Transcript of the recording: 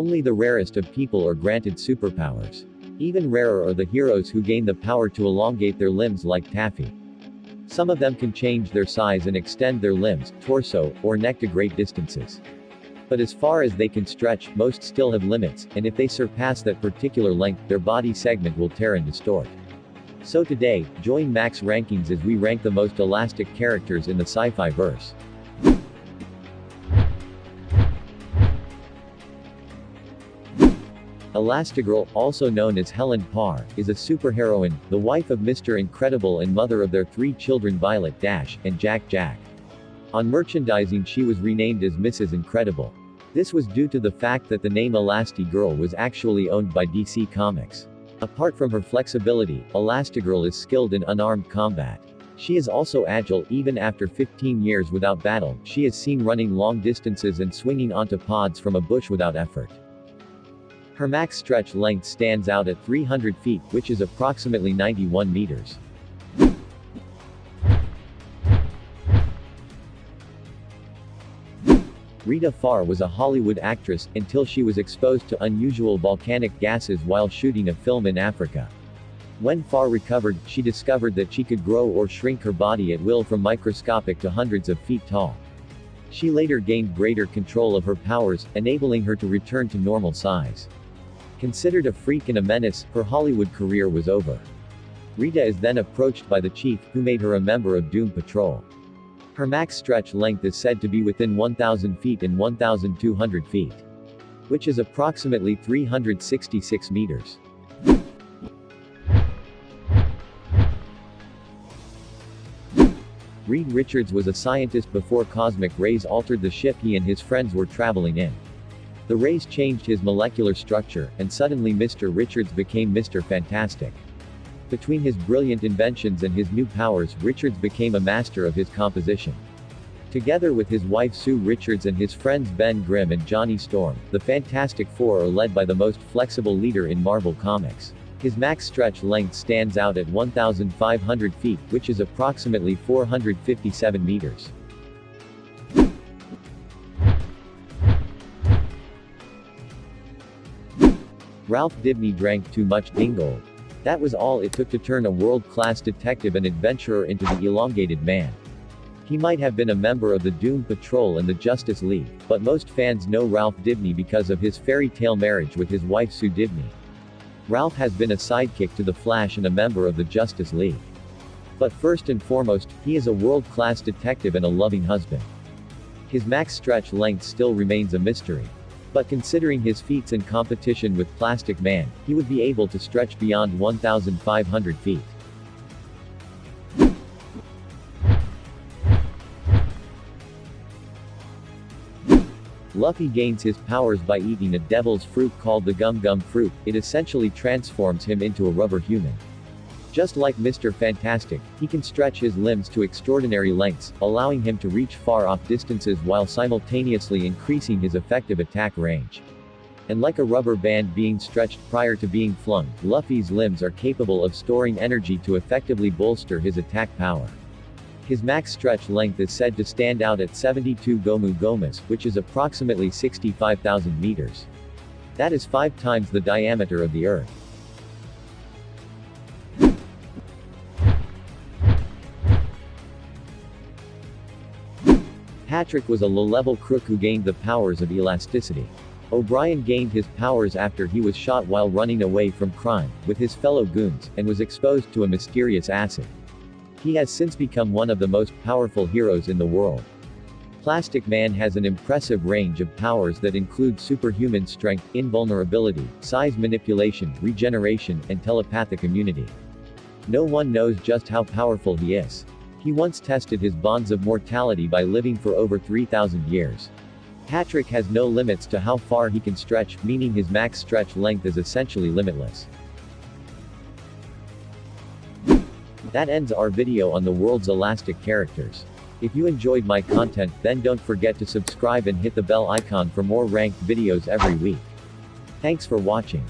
Only the rarest of people are granted superpowers. Even rarer are the heroes who gain the power to elongate their limbs like Taffy. Some of them can change their size and extend their limbs, torso, or neck to great distances. But as far as they can stretch, most still have limits, and if they surpass that particular length, their body segment will tear and distort. So today, join Max Rankings as we rank the most elastic characters in the sci-fi verse. Elastigirl, also known as Helen Parr, is a superheroine, the wife of Mr. Incredible and mother of their 3 children Violet Dash, and Jack Jack. On merchandising she was renamed as Mrs. Incredible. This was due to the fact that the name Elastigirl was actually owned by DC Comics. Apart from her flexibility, Elastigirl is skilled in unarmed combat. She is also agile even after 15 years without battle. She is seen running long distances and swinging onto pods from a bush without effort. Her max stretch length stands out at 300 feet, which is approximately 91 meters. Rita Farr was a Hollywood actress, until she was exposed to unusual volcanic gases while shooting a film in Africa. When Farr recovered, she discovered that she could grow or shrink her body at will from microscopic to hundreds of feet tall. She later gained greater control of her powers, enabling her to return to normal size. Considered a freak and a menace, her Hollywood career was over. Rita is then approached by the chief, who made her a member of Doom Patrol. Her max stretch length is said to be within 1,000 feet and 1,200 feet, which is approximately 366 meters. Reed Richards was a scientist before cosmic rays altered the ship he and his friends were traveling in. The rays changed his molecular structure, and suddenly Mr. Richards became Mr. Fantastic. Between his brilliant inventions and his new powers, Richards became a master of his composition. Together with his wife Sue Richards and his friends Ben Grimm and Johnny Storm, the Fantastic Four are led by the most flexible leader in Marvel Comics. His max stretch length stands out at 1,500 feet, which is approximately 457 meters. Ralph Dibny drank too much dingold. That was all it took to turn a world-class detective and adventurer into the Elongated Man. He might have been a member of the Doom Patrol and the Justice League, but most fans know Ralph Dibny because of his fairy tale marriage with his wife Sue Dibny. Ralph has been a sidekick to the Flash and a member of the Justice League. But first and foremost, he is a world-class detective and a loving husband. His max stretch length still remains a mystery. But considering his feats in competition with Plastic Man, he would be able to stretch beyond 1,500 feet. Luffy gains his powers by eating a devil's fruit called the Gum Gum fruit. It essentially transforms him into a rubber human. Just like Mr. Fantastic, he can stretch his limbs to extraordinary lengths, allowing him to reach far-off distances while simultaneously increasing his effective attack range. And like a rubber band being stretched prior to being flung, Luffy's limbs are capable of storing energy to effectively bolster his attack power. His max stretch length is said to stand out at 72 Gomu Gomas, which is approximately 65,000 meters. That is 5 times the diameter of the Earth. Patrick was a low-level crook who gained the powers of elasticity. O'Brien gained his powers after he was shot while running away from crime, with his fellow goons, and was exposed to a mysterious acid. He has since become one of the most powerful heroes in the world. Plastic Man has an impressive range of powers that include superhuman strength, invulnerability, size manipulation, regeneration, and telepathic immunity. No one knows just how powerful he is. He once tested his bonds of mortality by living for over 3,000 years. Patrick has no limits to how far he can stretch, meaning his max stretch length is essentially limitless. That ends our video on the world's elastic characters. If you enjoyed my content, then don't forget to subscribe and hit the bell icon for more ranked videos every week. Thanks for watching.